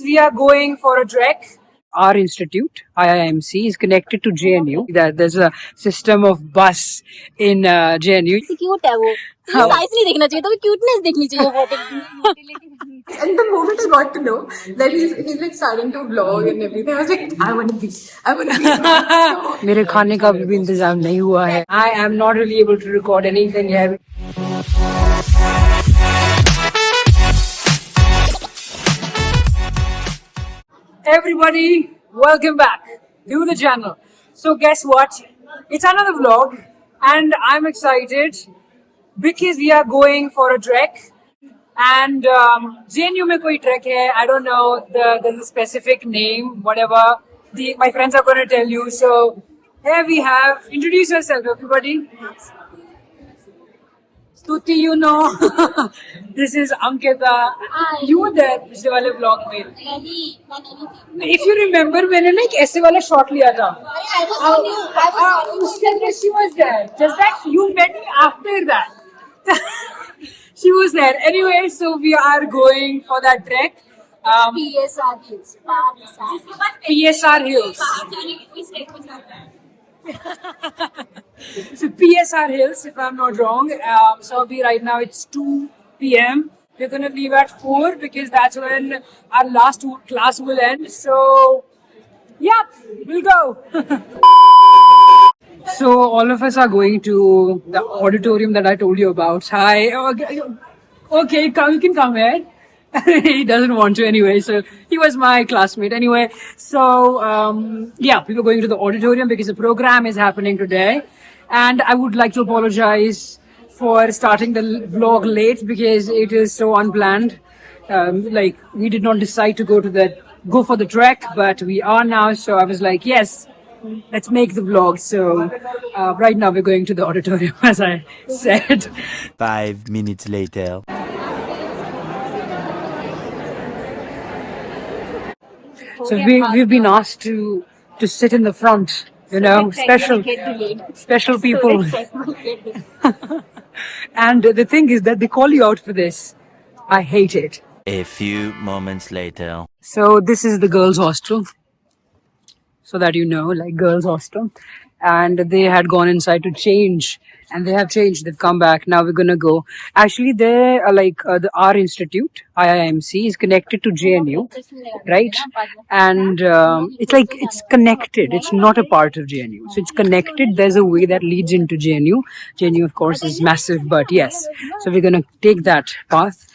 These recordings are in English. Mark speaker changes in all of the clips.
Speaker 1: we are going for a trek. Our institute, IIMC, is connected to JNU. There's a system of bus in JNU.
Speaker 2: Cute है वो size नहीं देखना चाहिए तो cuteness देखनी चाहिए
Speaker 3: And the moment I got to know that he's like starting to vlog and everything, I was like, I want to be.
Speaker 1: मेरे खाने का भी इंतजाम नहीं हुआ है. I am not really able to record anything here. Everybody, welcome back to the channel. So guess what? It's another vlog and I'm excited because we are going for a trek. And JNU में कोई trek है. I don't know there's a specific name, whatever. My friends are going to tell you. So here we have. Introduce yourself, everybody. Stuti, you know. This is Ankita. You were there पिछले वाले vlog में. If you remember, मैंने ना एक ऐसे वाला shot लिया था. उसके अंदर she was there. Just that you met me after that. She was there. Anyway, so we are going for that trek.
Speaker 2: PSR Hills.
Speaker 1: PSR Hills. So PSR Hills, if I'm not wrong. So right now it's 2 p.m. We're gonna leave at 4 because that's when our last class will end. So yeah, we'll go. So all of us are going to the auditorium that I told you about. Hi. Okay, you can come here. He doesn't want to anyway. So he was my classmate anyway. So yeah, we were going to the auditorium because the program is happening today. And I would like to apologize for starting the vlog late because it is so unplanned. Like we did not decide to go for the trek, but we are now. So I was like, yes. Let's make the vlog. So right now we're going to the auditorium, as I said.
Speaker 4: 5 minutes later.
Speaker 1: So we've been asked to sit in the front. You know, special people. And the thing is that they call you out for this. I hate it.
Speaker 4: A few moments later.
Speaker 1: So this is the girls' hostel. So that you know, like girls' hostel. And they had gone inside to change. And they have changed. They've come back. Now we're gonna go. Actually, they are like our institute, IIMC, is connected to JNU, right? And it's connected. It's not a part of JNU. So it's connected. There's a way that leads into JNU. JNU, of course, is massive, but yes. So we're gonna take that path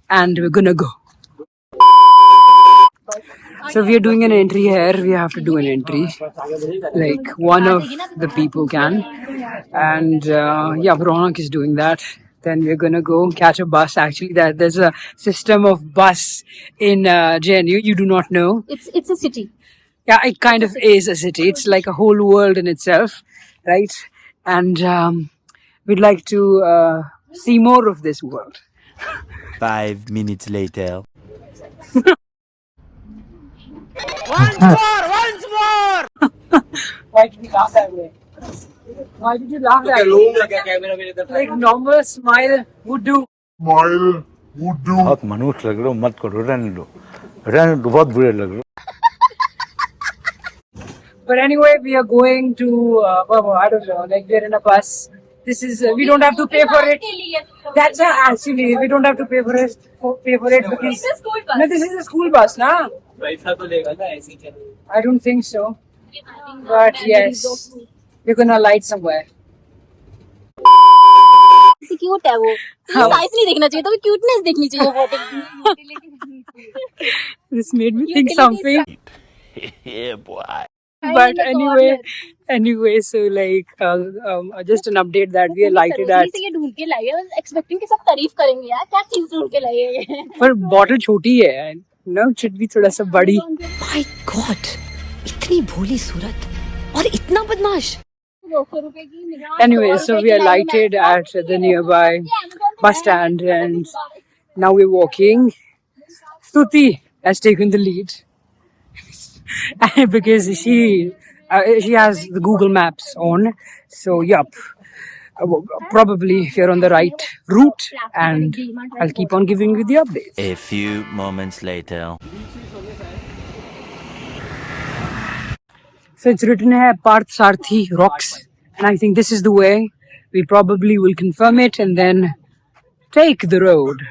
Speaker 1: and we're gonna go. So we are doing an entry here. We have to do an entry. Like one of the people can. And yeah, Ronak is doing that. Then we're going to go catch a bus. Actually, there's a system of bus in JNU. You do not know.
Speaker 2: It's a city.
Speaker 1: Yeah, it kind of is a city. It's like a whole world in itself, right? And we'd like to see more of this world.
Speaker 4: 5 minutes later.
Speaker 1: Once more! Why did you laugh that way? Why did you laugh that way? Like normal smile would do.
Speaker 5: बहुत मनुष्य लग रहे हो मत करो रहने दो बहुत बुरे लग रहे हो.
Speaker 1: But anyway, we are going to I don't know, like we're in a bus. This is we don't have to pay for it. That's actually we don't have to pay for it because no, this is a school bus, na? I don't think so. But yes, we're gonna light somewhere.
Speaker 2: Cute है वो size नहीं देखना चाहिए तो cuteness देखनी चाहिए
Speaker 1: This made me think something.
Speaker 4: Yeah, boy.
Speaker 1: But anyway, so like just an update that we are lighted at.
Speaker 2: ये ढूंढ के लाए हैं एक्सपेक्टिंग कि सब तारीफ करेंगे यार क्या चीज ढूंढ के लाए हैं
Speaker 1: पर बॉटल छोटी है ना should be थोड़ा सा बड़ी.
Speaker 6: My God, इतनी भोली सूरत और इतना बदमाश.
Speaker 1: Anyway, so we are lighted at the nearby bus stand and now we're walking. Stuti has taken the lead because she has the Google Maps on. So, yup, probably we're on the right route and I'll keep on giving you the updates.
Speaker 4: A few moments later.
Speaker 1: So it's written here Parth Sarthi Rocks. And I think this is the way. We probably will confirm it and then take the road.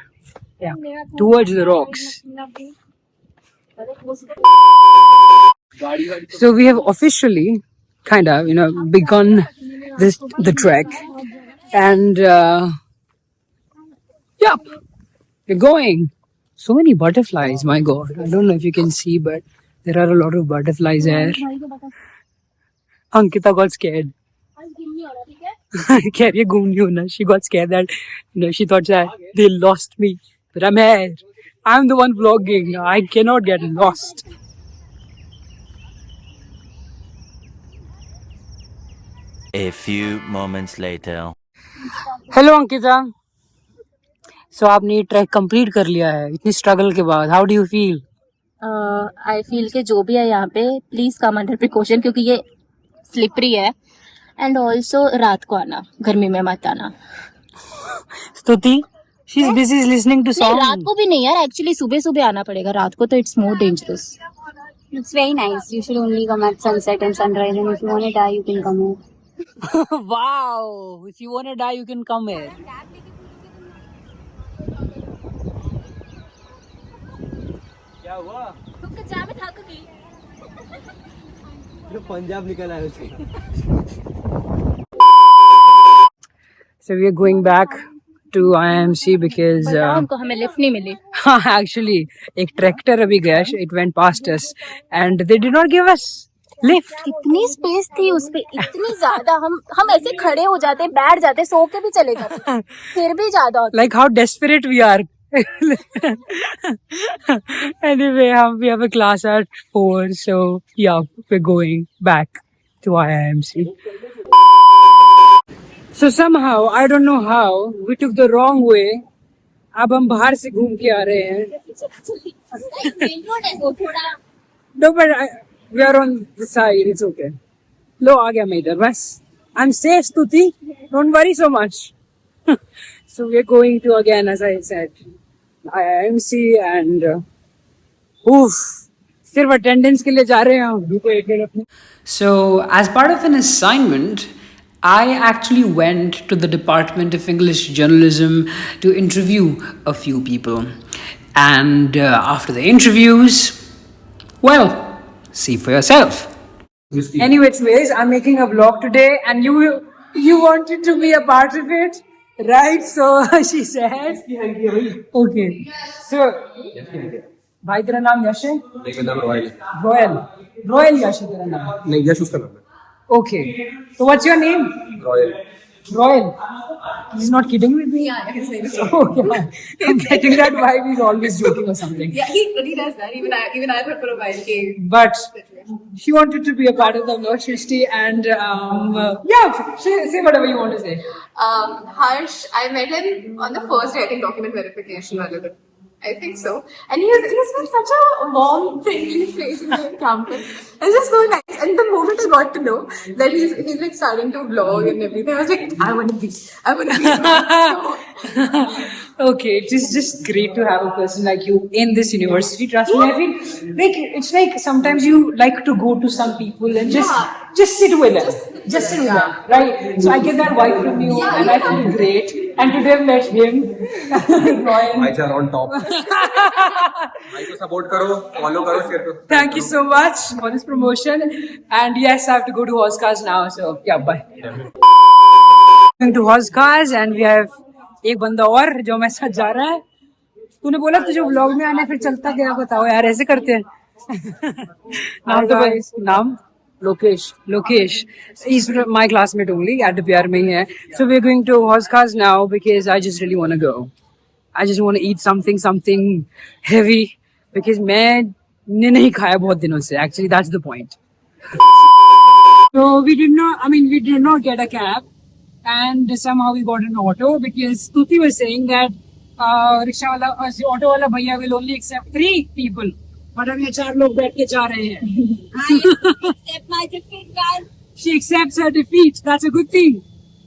Speaker 1: Yeah, towards the rocks. So we have officially kind of, begun the trek. And yeah, we're going. So many butterflies, my God. I don't know if you can see, but there are a lot of butterflies here. Ankita got scared. कह रही है घूम रही हूँ ना. She got scared that she thought that they lost me, but I'm here. I'm the one vlogging. I cannot get lost.
Speaker 4: A few moments later.
Speaker 1: Hello Ankita. So आपने ये track complete कर लिया है इतनी स्ट्रगल के बाद. How do you feel?
Speaker 2: I feel के जो भी है यहाँ पे प्लीज कम अंडर प्रिकॉशन क्योंकि ये स्लिपरी है एंड ऑल्सो रात को आना, गर्मी में मत आना.
Speaker 1: स्तुति, she is busy listening to
Speaker 2: नहीं,
Speaker 1: song.
Speaker 2: रात को भी नहीं यार, एक्चुअली सुबह सुबह आना पड़ेगा. रात को तो it's more dangerous.
Speaker 7: It's very nice. You should only come at sunset and sunrise, and if you want to die, you can come here.
Speaker 1: Wow! If you want to die, you can come here. क्या हुआ? पंजाब निकल आया उसके. So we are going back to IMC because
Speaker 2: हमको हमें lift नहीं मिली.
Speaker 1: actually एक tractor अभी गया. It went past us and they did not give us lift.
Speaker 2: इतनी स्पेस थी उस पे, इतनी ज्यादा. हम ऐसे खड़े हो जाते, बैठ जाते, सो के भी चले जाते, फिर भी ज्यादा होता.
Speaker 1: Like how desperate we are. Anyway, we have a class at 4, so yeah, we're going back to IIMC. So somehow, I don't know how, we took the wrong way. अब हम बाहर से घूम के आ रहे हैं. No, but we are on the side. It's okay. लो आ गया मैं इधर बस. I'm safe, Stuti. Don't worry so much. So we're going to again, as I said, IIMC and सिर्फ attendance के लिए जा रहे हैं. So as part of an assignment, I actually went to the Department of English Journalism to interview a few people. And after the interviews, well, see for yourself. Anyways, I'm making a vlog today and you wanted to be a part of it, right? So she said, okay. So, भाई तेरा नाम यश है? नहीं, मेरा नाम royal. Royal यश है तेरा नाम? नहीं, यश उसका नाम है. Okay. So what's your name? Royal. He's not kidding with me?
Speaker 3: Yeah, his name is
Speaker 1: Okay. I'm getting that vibe. He's always joking or something.
Speaker 3: Yeah, he does that. Even I thought for a while.
Speaker 1: But she wanted to be a part of the vlog, Shrishti, and yeah, say whatever you want to say.
Speaker 3: Harsh, I met him on the first day, I think, document verification. I think so. And he's been such a warm, friendly face in the campus. It's just so nice. And the moment I got to know that he's like starting to vlog and everything, I was like, I want to be.
Speaker 1: Okay, it is just great to have a person like you in this university. Trust me, I feel like it's like sometimes you like to go to some people and just sit with them. Just sit with them, right? So I get that vibe from you and I feel great. And today I met him. Royal.
Speaker 8: I are on top. भाई को support करो, follow करो, share करो.
Speaker 1: Thank you so much for this promotion. And yes, I have to go to Oscars now. So yeah, bye. Going to Oscars and we have एक बंदा और जो मेरे साथ जा रहा है. तूने बोला तुझे व्लॉग में आना है, फिर चलता गया. बताओ यार, ऐसे करते हैं. नाम तो नाम Lokesh. He's my classmate only. At the PR में ही है. So we're going to Oscars now because I just really want to go. I just want to eat something heavy because मैंने नहीं खाया बहुत दिनों से. Actually, that's the point. So we did not get a cab and somehow we got an auto because Stuti was saying that auto wala bhaiya will only accept 3 people. But अभी 4 लोग बैठ के जा रहे हैं.
Speaker 7: Accept my defeat, guys.
Speaker 1: She accepts her defeat. That's a good thing.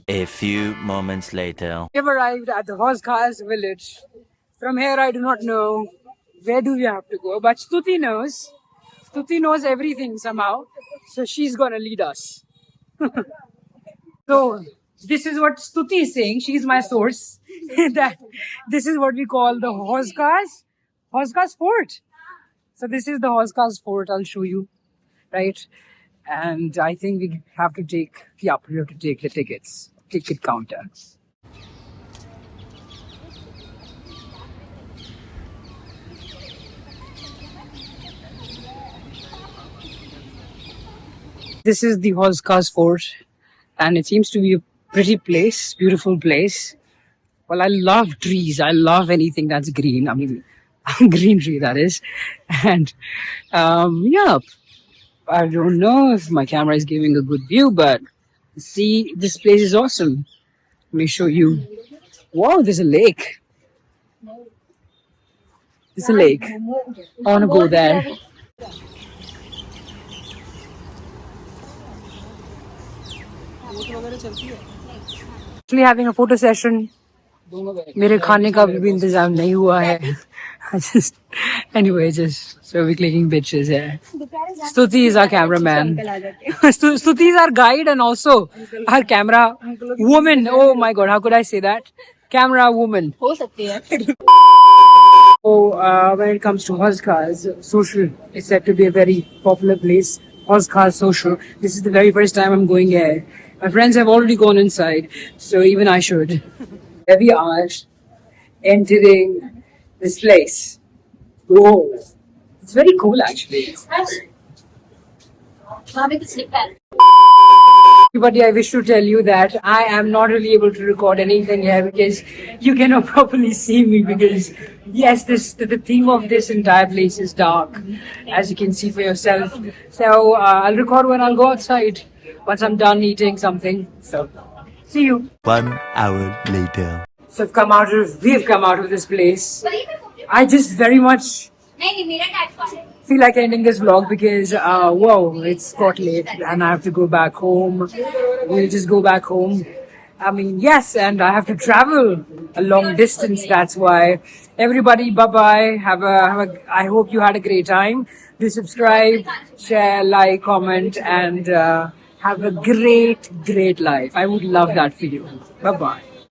Speaker 4: A few moments later.
Speaker 1: We have arrived at the Oscars village. From here, I do not know where do we have to go, but Stuti knows. Stuti knows everything somehow, so she's gonna lead us. So this is what Stuti is saying. She's my source. That this is what we call the Hoskas Fort. So this is the Hoskas Fort. I'll show you, right? And I think we have to take we have to take the ticket counter. This is the Hoskas Fort, and it seems to be a pretty place, beautiful place. Well, I love trees. I love anything that's green. I mean, greenery, that is. And yeah, I don't know if my camera is giving a good view, but see, this place is awesome. Let me show you. Wow, there's a lake. There's a lake. I want to go there. Actually having a photo session. मेरे खाने का भी इंतजाम नहीं हुआ है. Anyway, just so we're clicking pictures here. Stuti is our cameraman. Stuti is our guide and also our camera woman. Oh my god, how could I say that? Camera woman.
Speaker 2: हो सकती है.
Speaker 1: So when it comes to Hoskas Social, it's said to be a very popular place. Hoskas Social. This is the very first time I'm going here. My friends have already gone inside, so even I should. Here we are, entering this place. Whoa, it's very cool actually. But I wish to tell you that I am not really able to record anything here because you cannot properly see me because yes, the theme of this entire place is dark, as you can see for yourself. So I'll record when I'll go outside once I'm done eating something. So see you.
Speaker 4: 1 hour later.
Speaker 1: So we've come out of this place. I just very much feel like ending this vlog because whoa, it's got late and I have to go back home. We'll just go back home. I mean, yes, and I have to travel a long distance. That's why. Everybody, bye bye. I hope you had a great time. Do subscribe, share, like, comment, and have a great life. I would love that for you. Bye bye.